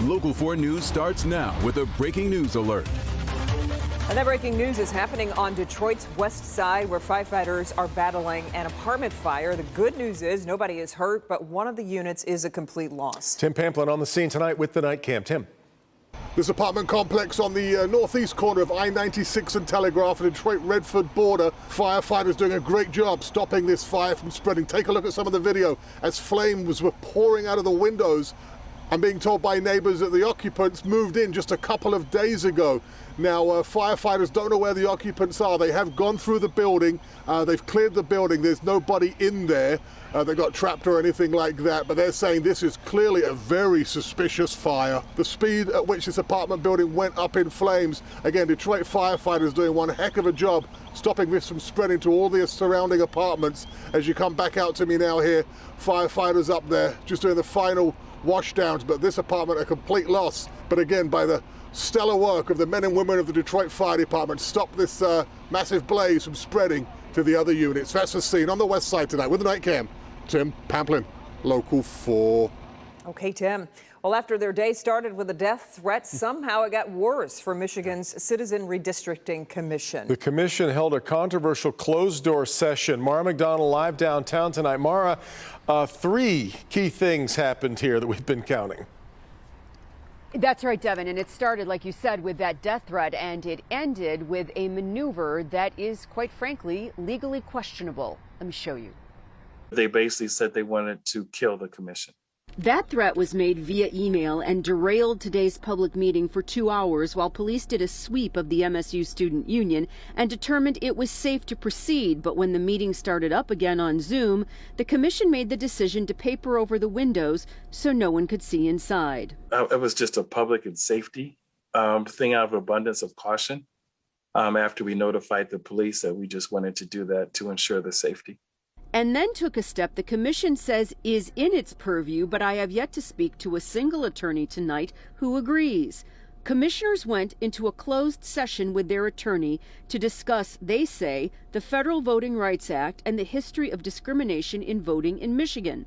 Local 4 News starts now with a breaking news alert. And that breaking news is happening on Detroit's west side, where firefighters are battling an apartment fire. The good news is nobody is hurt, but one of the units is a complete loss. Tim Pamplin on the scene tonight with the Night Cam. Tim. This apartment complex on the northeast corner of I-96 and Telegraph, the Detroit-Redford border. Firefighters doing a great job stopping this fire from spreading. Take a look at some of the video as flames were pouring out of the windows. I'm being told by neighbors that the occupants moved in just a couple of days ago. Now, firefighters don't know where the occupants are. They have gone through the building. They've cleared the building. There's nobody in there. They got trapped or anything like that. But they're saying this is clearly a very suspicious fire. The speed at which this apartment building went up in flames. Again, Detroit firefighters doing one heck of a job stopping this from spreading to all the surrounding apartments. As you come back out to me now here, firefighters up there just doing the final washdowns, but this apartment a complete loss. But again, by the stellar work of the men and women of the Detroit Fire Department, stop this massive blaze from spreading to the other units. That's the scene on the west side tonight with the Night Cam. Tim Pamplin, Local 4. Okay, Tim. Well, after their day started with a death threat, somehow it got worse for Michigan's Citizen Redistricting Commission. The commission held a controversial closed-door session. Mara McDonald live downtown tonight. Mara, 3 key things happened here that we've been counting. That's right, Devin, and it started, like you said, with that death threat, and it ended with a maneuver that is, quite frankly, legally questionable. Let me show you. They basically said they wanted to kill the commission. That threat was made via email and derailed today's public meeting for 2 hours while police did a sweep of the MSU Student Union and determined it was safe to proceed. But when the meeting started up again on Zoom, the commission made the decision to paper over the windows so no one could see inside. It was just a public and safety thing out of abundance of caution. After we notified the police that we just wanted to do that to ensure the safety. And then took a step the commission says is in its purview, but I have yet to speak to a single attorney tonight who agrees. Commissioners went into a closed session with their attorney to discuss, they say, the Federal Voting Rights Act and the history of discrimination in voting in Michigan.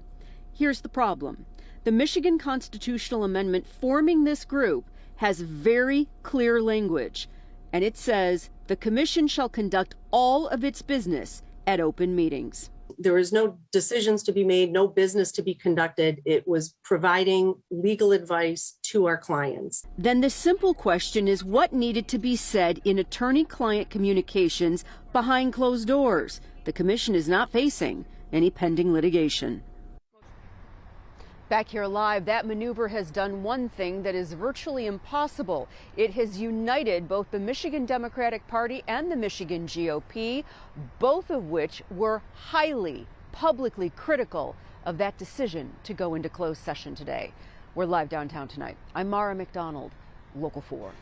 Here's the problem. The Michigan constitutional amendment forming this group has very clear language, and it says the commission shall conduct all of its business at open meetings. There was no decisions to be made, no business to be conducted. It was providing legal advice to our clients. Then the simple question is what needed to be said in attorney-client communications behind closed doors. The commission is not facing any pending litigation. Back here live, that maneuver has done one thing that is virtually impossible. It has united both the Michigan Democratic Party and the Michigan GOP, both of which were highly publicly critical of that decision to go into closed session today. We're live downtown tonight. I'm Mara McDonald, Local 4.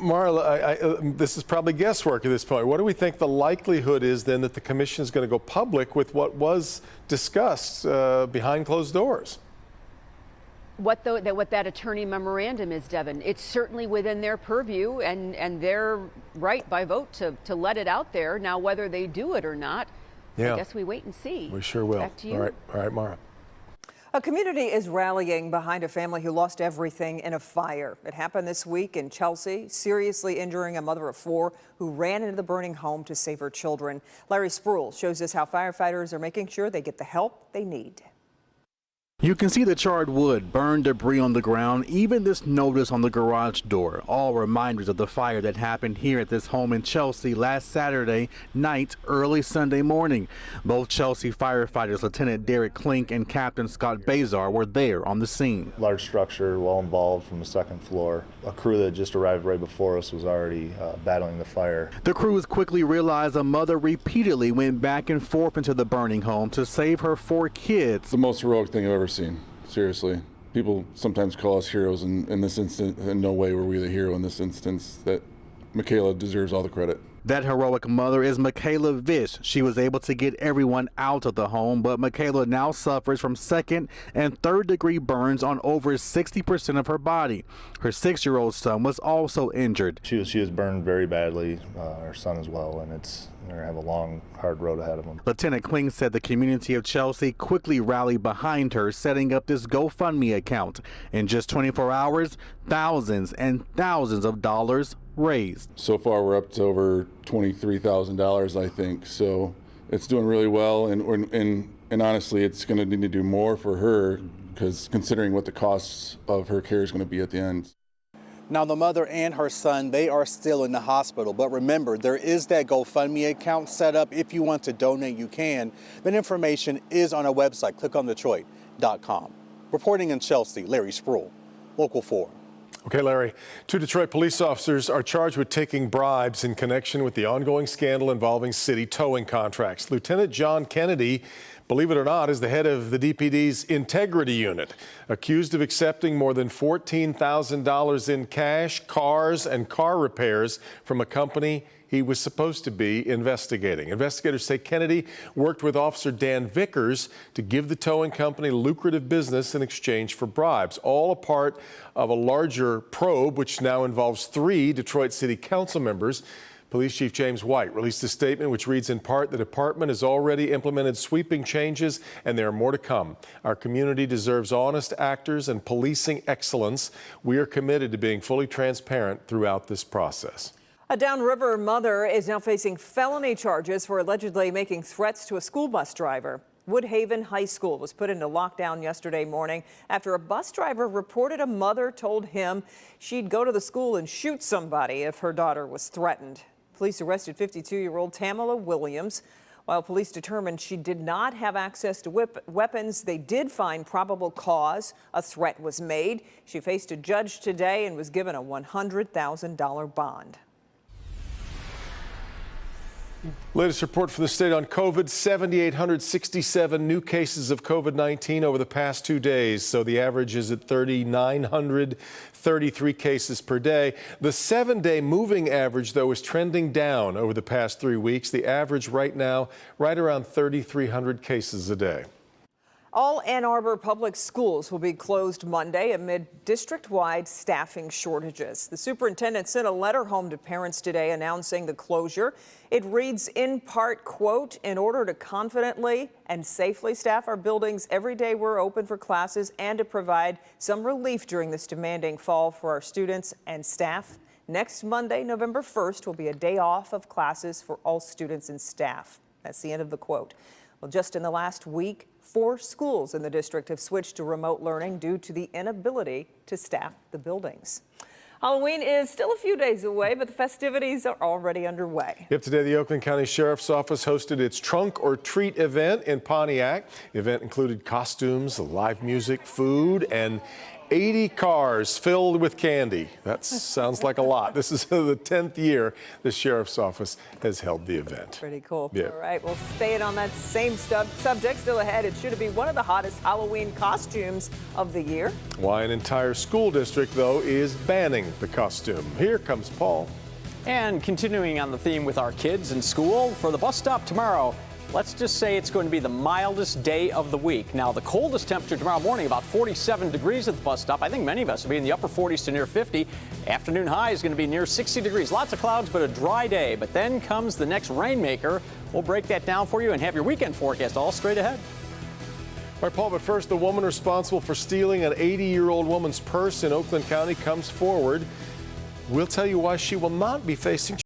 Mara, this is probably guesswork at this point. What do we think the likelihood is then that the commission is going to go public with what was discussed behind closed doors? What that attorney memorandum is, Devin, it's certainly within their purview and their right by vote to let it out there. Now, whether they do it or not, I guess we wait and see. We sure will. Back to you. All right, Mara. A community is rallying behind a family who lost everything in a fire. It happened this week in Chelsea, seriously injuring a mother of 4 who ran into the burning home to save her children. Larry Spruill shows us how firefighters are making sure they get the help they need. You can see the charred wood, burned debris on the ground, even this notice on the garage door, all reminders of the fire that happened here at this home in Chelsea last Saturday night, early Sunday morning. Both Chelsea firefighters, Lieutenant Derek Klink and Captain Scott Bazar, were there on the scene. Large structure, well involved from the second floor. A crew that just arrived right before us was already battling the fire. The crews quickly realized a mother repeatedly went back and forth into the burning home to save her 4 kids. It's the most heroic thing I've ever seen. Seriously. People sometimes call us heroes, and in this instance, in no way were we the hero in this instance. That Michaela deserves all the credit. That heroic mother is Michaela Vish. She was able to get everyone out of the home, but Michaela now suffers from 2nd and 3rd degree burns on over 60% of her body. Her 6-year-old son was also injured. She was burned very badly, her son as well, and it's They're going to have a long, hard road ahead of them. Lieutenant Kling said the community of Chelsea quickly rallied behind her, setting up this GoFundMe account. In just 24 hours, thousands and thousands of dollars raised. So far, we're up to over $23,000, I think. So it's doing really well, and honestly, it's going to need to do more for her, because considering what the costs of her care is going to be at the end. Now, the mother and her son, they are still in the hospital. But remember, there is that GoFundMe account set up. If you want to donate, you can. That information is on our website. Click on Detroit.com. Reporting in Chelsea, Larry Sproul, Local 4. Okay, Larry. 2 Detroit police officers are charged with taking bribes in connection with the ongoing scandal involving city towing contracts. Lieutenant John Kennedy, believe it or not, is the head of the DPD's Integrity Unit, accused of accepting more than $14,000 in cash, cars, and car repairs from a company he was supposed to be investigating. Investigators say Kennedy worked with Officer Dan Vickers to give the towing company lucrative business in exchange for bribes, all a part of a larger probe, which now involves 3 Detroit City Council members. Police Chief James White released a statement which reads in part, the department has already implemented sweeping changes and there are more to come. Our community deserves honest actors and policing excellence. We are committed to being fully transparent throughout this process. A downriver mother is now facing felony charges for allegedly making threats to a school bus driver. Woodhaven High School was put into lockdown yesterday morning after a bus driver reported a mother told him she'd go to the school and shoot somebody if her daughter was threatened. Police arrested 52-year-old Tamala Williams. While police determined she did not have access to weapons, they did find probable cause. A threat was made. She faced a judge today and was given a $100,000 bond. Latest report from the state on COVID, 7,867 new cases of COVID-19 over the past 2 days. So the average is at 3,933 cases per day. The 7-day moving average, though, is trending down over the past 3 weeks. The average right now, right around 3,300 cases a day. All Ann Arbor public schools will be closed Monday amid district-wide staffing shortages. The superintendent sent a letter home to parents today announcing the closure. It reads in part, quote, in order to confidently and safely staff our buildings every day we're open for classes and to provide some relief during this demanding fall for our students and staff. Next Monday, November 1st, will be a day off of classes for all students and staff. That's the end of the quote. Well, just in the last week, 4 schools in the district have switched to remote learning due to the inability to staff the buildings. Halloween is still a few days away, but the festivities are already underway. Yep, today the Oakland County Sheriff's Office hosted its Trunk or Treat event in Pontiac. The event included costumes, live music, food, and 80 cars filled with candy. That sounds like a lot. This is the 10th year the Sheriff's Office has held the event. Pretty cool. Yeah. All right, well, staying on that same subject, still ahead, it should be one of the hottest Halloween costumes of the year. Why an entire school district, though, is banning the costume. Here comes Paul. And continuing on the theme with our kids in school, for the bus stop tomorrow, let's just say it's going to be the mildest day of the week. Now, the coldest temperature tomorrow morning, about 47 degrees at the bus stop. I think many of us will be in the upper 40s to near 50. Afternoon high is going to be near 60 degrees. Lots of clouds, but a dry day. But then comes the next rainmaker. We'll break that down for you and have your weekend forecast all straight ahead. All right, Paul, but first, the woman responsible for stealing an 80-year-old woman's purse in Oakland County comes forward. We'll tell you why she will not be facing